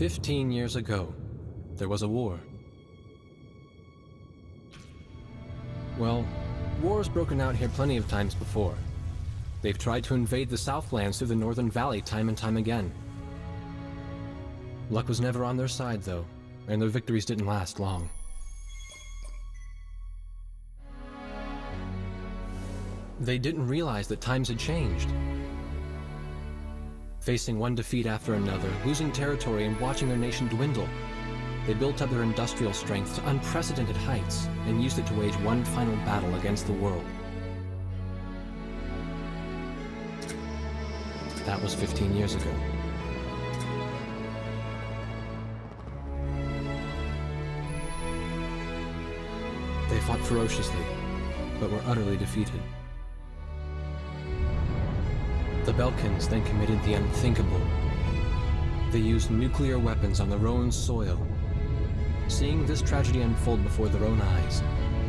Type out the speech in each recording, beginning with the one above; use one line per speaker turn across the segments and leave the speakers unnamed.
15 years ago, there was a war. Well, war's broken out here plenty of times before. They've tried to invade the Southlands through the Northern Valley time and time again. Luck was never on their side, though, and their victories didn't last long. They didn't realize that times had changed. Facing one defeat after another, losing territory and watching their nation dwindle, they built up their industrial strength to unprecedented heights and used it to wage one final battle against the world. That was 15 years ago. They fought ferociously, but were utterly defeated. The Belkans then committed the unthinkable. They used nuclear weapons on their own soil. Seeing this tragedy unfold before their own eyes,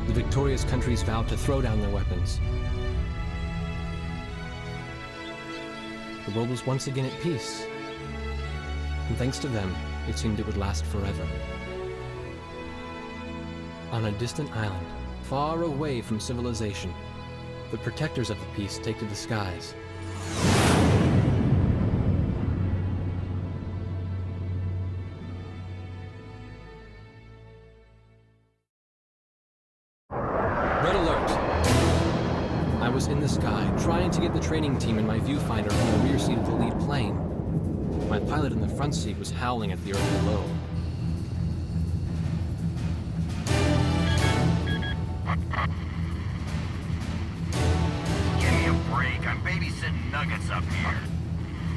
the victorious countries vowed to throw down their weapons. The world was once again at peace, and thanks to them, it seemed it would last forever. On a distant island, far away from civilization, the protectors of the peace take to the skies. Red alert! I was in the sky, trying to get the training team in my viewfinder from the rear seat of the lead plane. My pilot in the front seat was howling at the earth below.
Give me a break. I'm babysitting nuggets up here.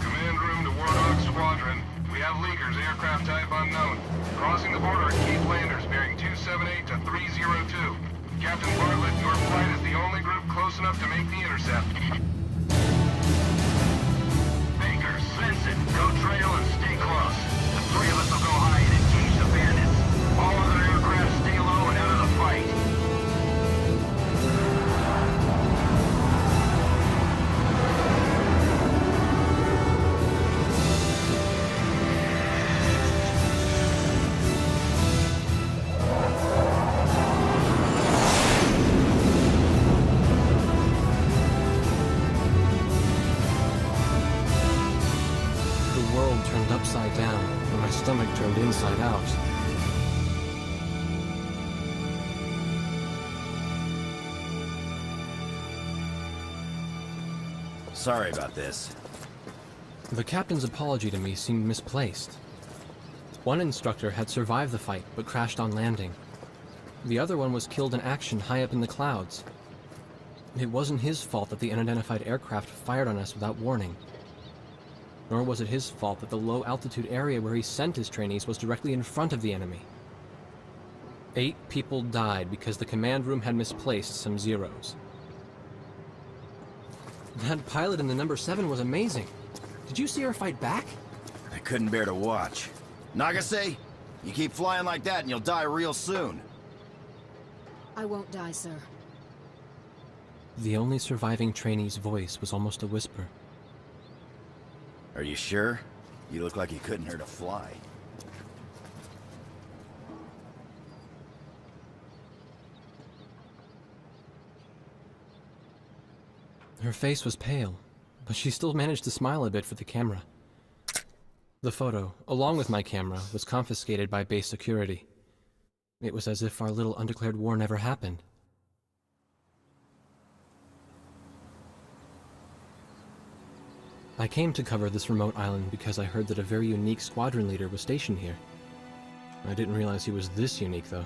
Command room to Warthog Squadron. We have leakers, aircraft type unknown. Crossing the border at Cape Landers, bearing 278 to 302. Captain Bartlett, your flight is the only group close enough to make the intercept.
Baker, Svensson, go trail and stay close. The three of us will go high and engage the bandits. All other aircraft stay low and out of the fight.
Upside down, and my stomach turned inside out.
Sorry about this.
The captain's apology to me seemed misplaced. One instructor had survived the fight, but crashed on landing. The other one was killed in action high up in the clouds. It wasn't his fault that the unidentified aircraft fired on us without warning. Nor was it his fault that the low-altitude area where he sent his trainees was directly in front of the enemy. 8 people died because the command room had misplaced some zeros. That pilot in the number 7 was amazing. Did you see her fight back?
I couldn't bear to watch. Nagase, you keep flying like that and you'll die real soon.
I won't die, sir.
The only surviving trainee's voice was almost a whisper.
Are you sure? You look like you couldn't hurt a fly.
Her face was pale, but she still managed to smile a bit for the camera. The photo, along with my camera, was confiscated by base security. It was as if our little undeclared war never happened. I came to cover this remote island because I heard that a very unique squadron leader was stationed here. I didn't realize he was this unique, though.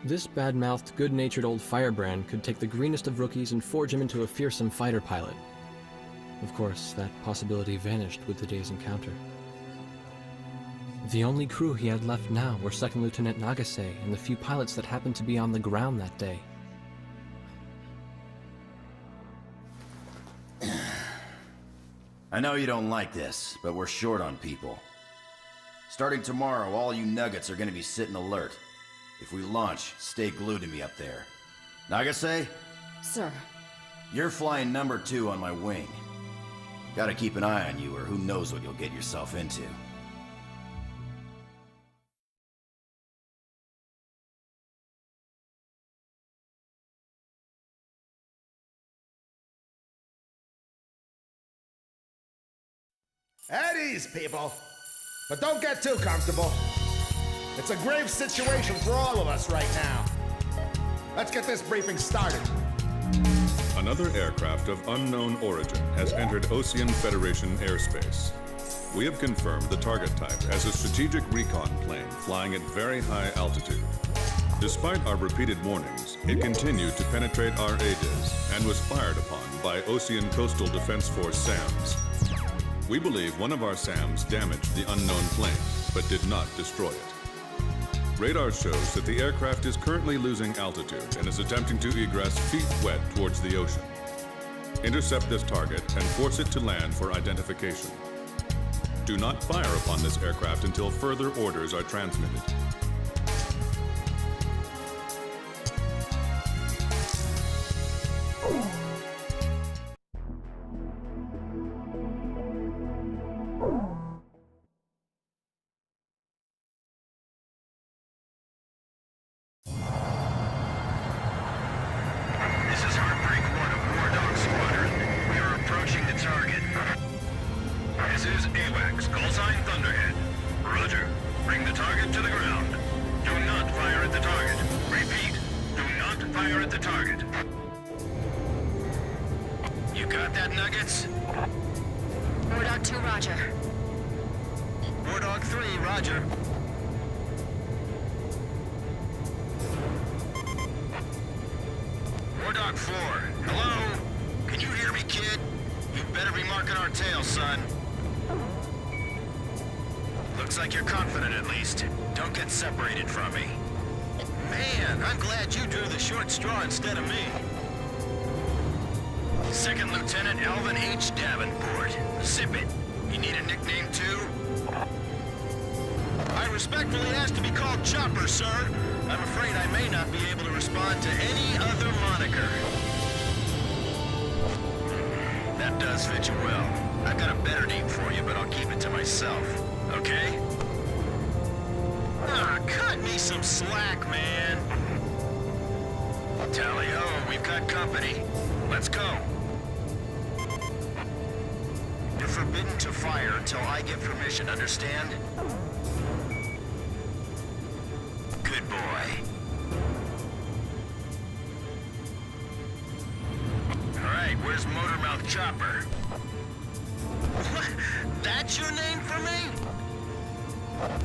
This bad-mouthed, good-natured old firebrand could take the greenest of rookies and forge him into a fearsome fighter pilot. Of course, that possibility vanished with the day's encounter. The only crew he had left now were Second Lieutenant Nagase and the few pilots that happened to be on the ground that day.
I know you don't like this, but we're short on people. Starting tomorrow, all you nuggets are gonna be sitting alert. If we launch, stay glued to me up there. Nagase?
Sir.
You're flying number 2 on my wing. Gotta keep an eye on you, or who knows what you'll get yourself into.
At ease, people. But don't get too comfortable. It's a grave situation for all of us right now. Let's get this briefing started.
Another aircraft of unknown origin has entered Ocean Federation airspace. We have confirmed the target type as a strategic recon plane flying at very high altitude. Despite our repeated warnings, it continued to penetrate our aegis and was fired upon by Ocean Coastal Defense Force SAMs. We believe one of our SAMs damaged the unknown plane, but did not destroy it. Radar shows that the aircraft is currently losing altitude and is attempting to egress feet wet towards the ocean. Intercept this target and force it to land for identification. Do not fire upon this aircraft until further orders are transmitted.
Looks like you're confident at least. Don't get separated from me. Man, I'm glad you drew the short straw instead of me. Second Lieutenant Alvin H. Davenport. Zip it. You need a nickname too? I respectfully ask to be called Chopper, sir. I'm afraid I may not be able to respond to any other moniker. That does fit you well. I've got a better name for you, but I'll keep it to myself. Okay? Ah, cut me some slack, man. Tally-ho, we've got company. Let's go. You're forbidden to fire until I give permission, understand? Good boy. All right, where's Motormouth Chopper? What? That's your name for me?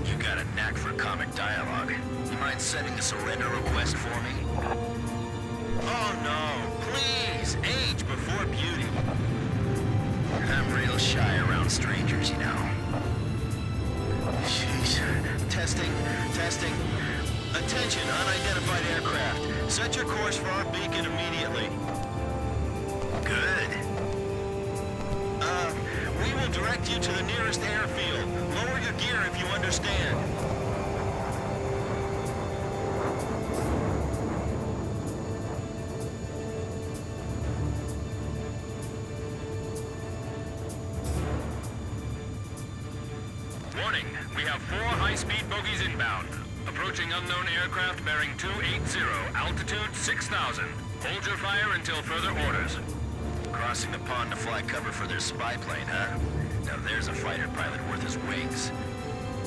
You got a knack for comic dialogue. You mind sending a surrender request for me? Oh no, please, age before beauty. I'm real shy around strangers, you know. Jeez. Testing. Attention, unidentified aircraft. Set your course for our beacon immediately. Good. We will direct you to the nearest airfield. Lower your gear if you understand.
Warning, we have 4 high-speed bogies inbound. Approaching unknown aircraft bearing 280, altitude 6,000. Hold your fire until further orders.
Crossing the pond to fly cover for their spy plane, huh? Now there's a fighter pilot worth his wings.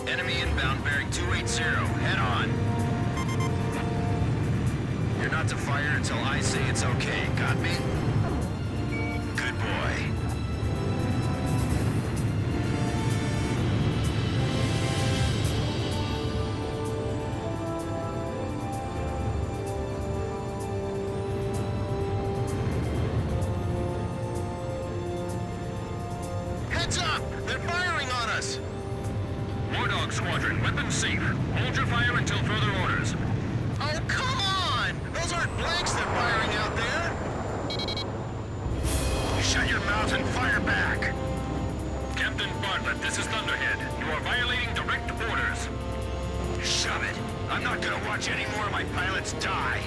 Enemy inbound bearing 280. Head on. You're not to fire until I say it's okay. Got me? Good boy. Heads up! They're firing on us!
War Dog Squadron, weapons safe. Hold your fire until further orders.
Oh, come on! Those aren't blanks they're firing out there!
Shut your mouth and fire back! Captain Bartlett, this is Thunderhead. You are violating direct orders.
Shove it! I'm not gonna watch any more of my pilots die!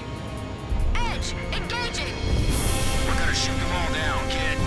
Edge, engaging!
We're gonna shoot them all down, kid!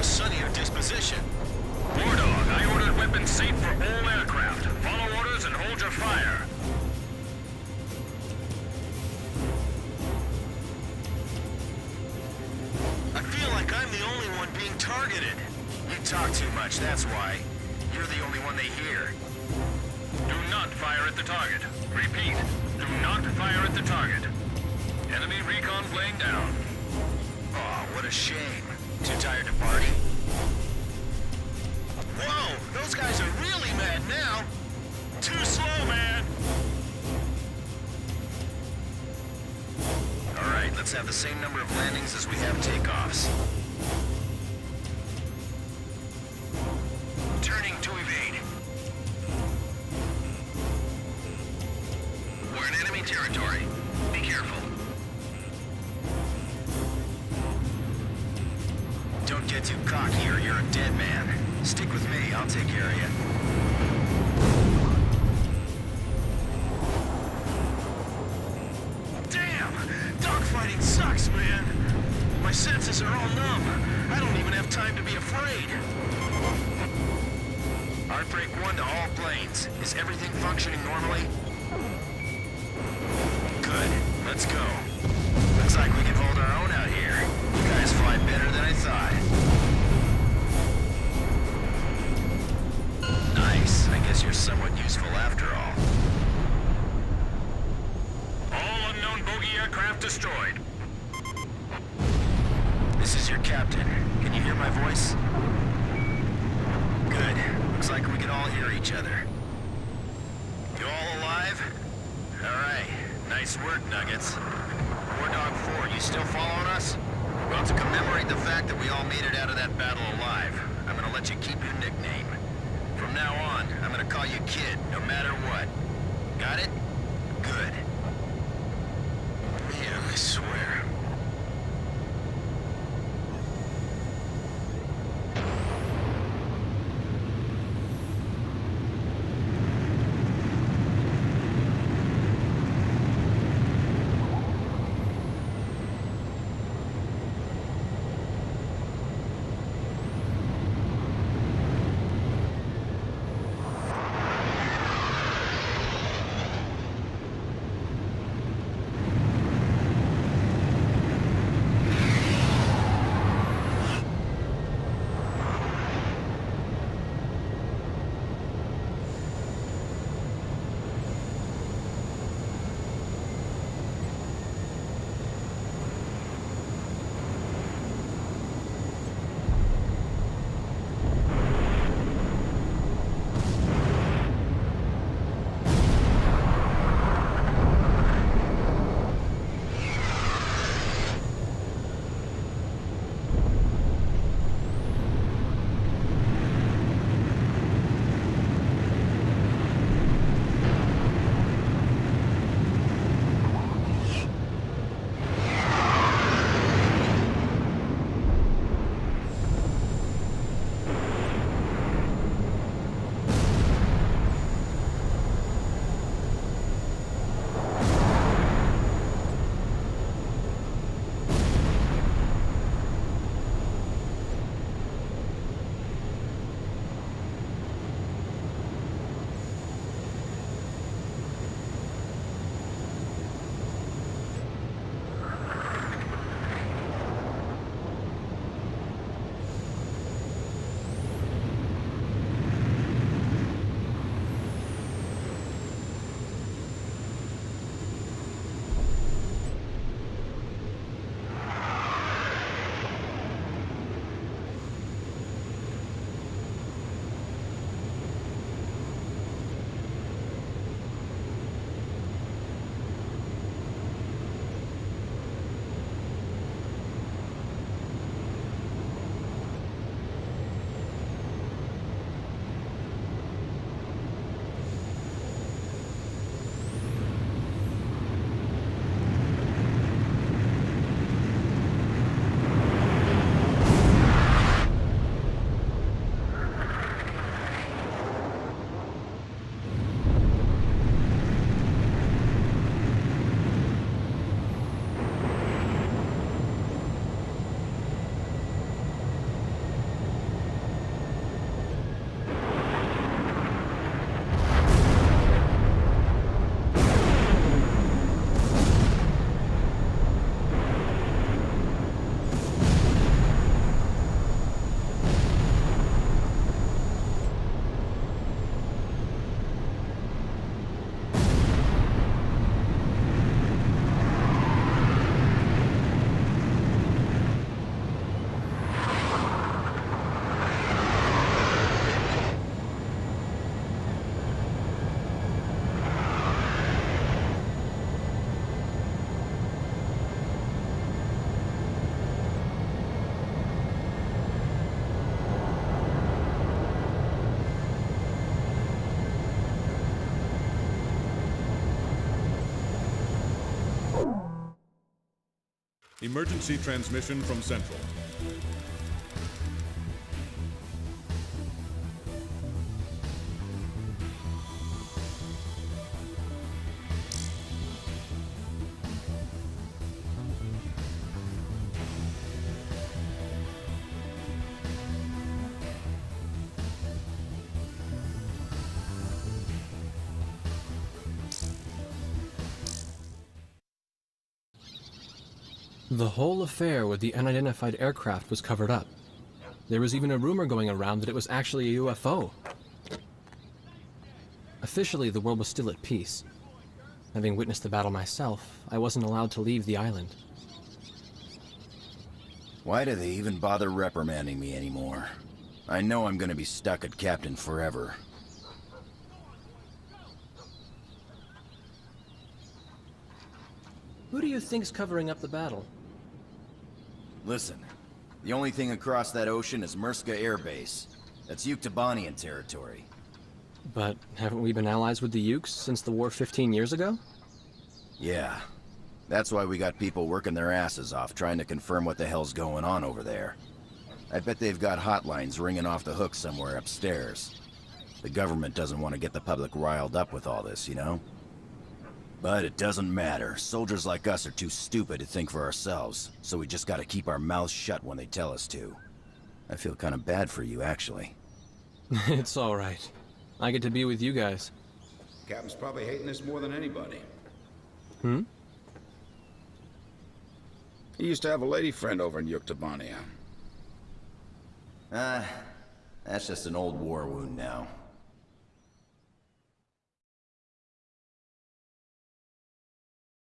a sunnier disposition.
War Dog, I ordered weapons safe for all aircraft. Follow orders and hold your fire.
I feel like I'm the only one being targeted. You talk too much, that's why. You're the only one they hear.
Do not fire at the target. Repeat, do not fire at the target. Enemy recon plane down.
Oh, what a shame. Too tired to party? Whoa, those guys are really mad now. Too slow, man. All right, let's have the same number of landings as we have takeoffs. Turning to evade. We're in enemy territory. Be careful. Don't get too cocky or you're a dead man. Stick with me, I'll take care of you. Damn! Dogfighting sucks, man! My senses are all numb. I don't even have time to be afraid. Heartbreak 1 to all planes. Is everything functioning normally? Good. Let's go. Looks like we can hold our own out here. You guys fly better than I thought. Nice. I guess you're somewhat useful after all.
All unknown bogey aircraft destroyed.
This is your captain. Can you hear my voice? Good. Looks like we can all hear each other. You all alive? Alright. Nice work, Nuggets. War Dog 4, you still following us? Well, to commemorate the fact that we all made it out of that battle alive, I'm gonna let you keep your nickname. From now on, I'm gonna call you Kid, no matter what. Got it? Good. Man, I swear.
Emergency transmission from Central.
The whole affair with the unidentified aircraft was covered up. There was even a rumor going around that it was actually a UFO. Officially, the world was still at peace. Having witnessed the battle myself, I wasn't allowed to leave the island.
Why do they even bother reprimanding me anymore? I know I'm gonna be stuck at Captain forever.
Who do you think's covering up the battle?
Listen, the only thing across that ocean is Murska Air Base. That's Yuktobanian territory.
But haven't we been allies with the Ukes since the war 15 years ago?
Yeah. That's why we got people working their asses off trying to confirm what the hell's going on over there. I bet they've got hotlines ringing off the hook somewhere upstairs. The government doesn't want to get the public riled up with all this, you know? But it doesn't matter. Soldiers like us are too stupid to think for ourselves, so we just gotta keep our mouths shut when they tell us to. I feel kind of bad for you, actually.
It's alright. I get to be with you guys.
Captain's probably hating this more than anybody.
Hmm?
He used to have a lady friend over in Yuktobania.
That's just an old war wound now.